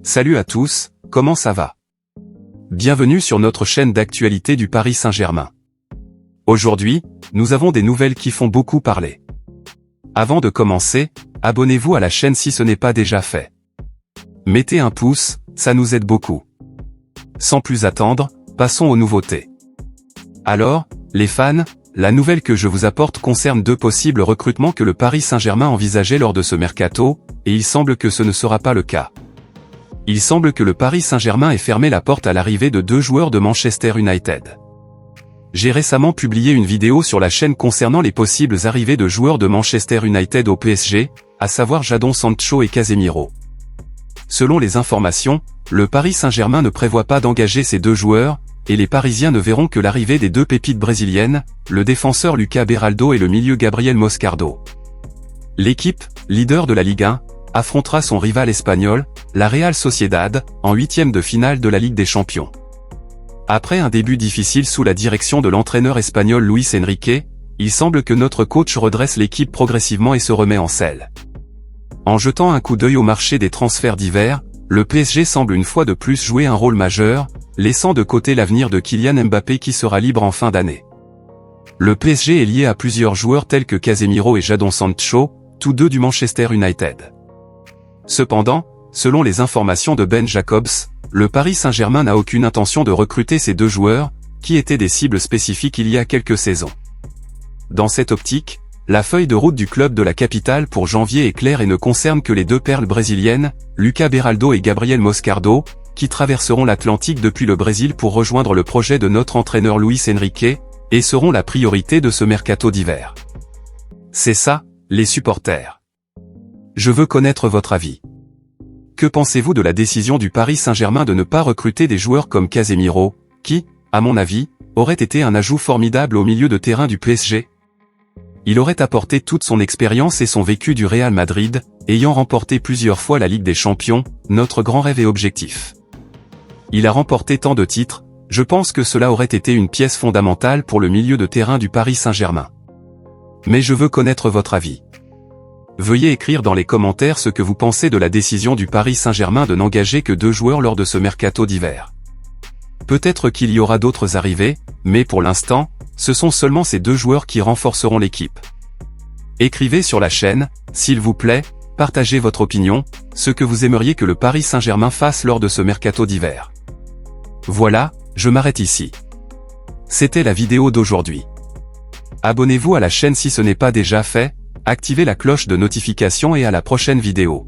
Salut à tous, comment ça va? Bienvenue sur notre chaîne d'actualité du Paris Saint-Germain. Aujourd'hui, nous avons des nouvelles qui font beaucoup parler. Avant de commencer, abonnez-vous à la chaîne si ce n'est pas déjà fait. Mettez un pouce, ça nous aide beaucoup. Sans plus attendre, passons aux nouveautés. Alors, les fans, la nouvelle que je vous apporte concerne deux possibles recrutements que le Paris Saint-Germain envisageait lors de ce mercato, et il semble que ce ne sera pas le cas. Il semble que le Paris Saint-Germain ait fermé la porte à l'arrivée de deux joueurs de Manchester United. J'ai récemment publié une vidéo sur la chaîne concernant les possibles arrivées de joueurs de Manchester United au PSG, à savoir Jadon Sancho et Casemiro. Selon les informations, le Paris Saint-Germain ne prévoit pas d'engager ces deux joueurs, et les Parisiens ne verront que l'arrivée des deux pépites brésiliennes, le défenseur Lucas Beraldo et le milieu Gabriel Moscardo. L'équipe, leader de la Ligue 1, affrontera son rival espagnol, la Real Sociedad, en huitième de finale de la Ligue des Champions. Après un début difficile sous la direction de l'entraîneur espagnol Luis Enrique, il semble que notre coach redresse l'équipe progressivement et se remet en selle. En jetant un coup d'œil au marché des transferts d'hiver, le PSG semble une fois de plus jouer un rôle majeur, laissant de côté l'avenir de Kylian Mbappé qui sera libre en fin d'année. Le PSG est lié à plusieurs joueurs tels que Casemiro et Jadon Sancho, tous deux du Manchester United. Cependant, selon les informations de Ben Jacobs, le Paris Saint-Germain n'a aucune intention de recruter ces deux joueurs, qui étaient des cibles spécifiques il y a quelques saisons. Dans cette optique, la feuille de route du club de la capitale pour janvier est claire et ne concerne que les deux perles brésiliennes, Lucas Beraldo et Gabriel Moscardo, qui traverseront l'Atlantique depuis le Brésil pour rejoindre le projet de notre entraîneur Luis Enrique, et seront la priorité de ce mercato d'hiver. C'est ça, les supporters. Je veux connaître votre avis. Que pensez-vous de la décision du Paris Saint-Germain de ne pas recruter des joueurs comme Casemiro, qui, à mon avis, aurait été un ajout formidable au milieu de terrain du PSG? Il aurait apporté toute son expérience et son vécu du Real Madrid, ayant remporté plusieurs fois la Ligue des Champions, notre grand rêve et objectif. Il a remporté tant de titres, je pense que cela aurait été une pièce fondamentale pour le milieu de terrain du Paris Saint-Germain. Mais je veux connaître votre avis. Veuillez écrire dans les commentaires ce que vous pensez de la décision du Paris Saint-Germain de n'engager que deux joueurs lors de ce mercato d'hiver. Peut-être qu'il y aura d'autres arrivées, mais pour l'instant, ce sont seulement ces deux joueurs qui renforceront l'équipe. Écrivez sur la chaîne, s'il vous plaît, partagez votre opinion, ce que vous aimeriez que le Paris Saint-Germain fasse lors de ce mercato d'hiver. Voilà, je m'arrête ici. C'était la vidéo d'aujourd'hui. Abonnez-vous à la chaîne si ce n'est pas déjà fait, activez la cloche de notification et à la prochaine vidéo.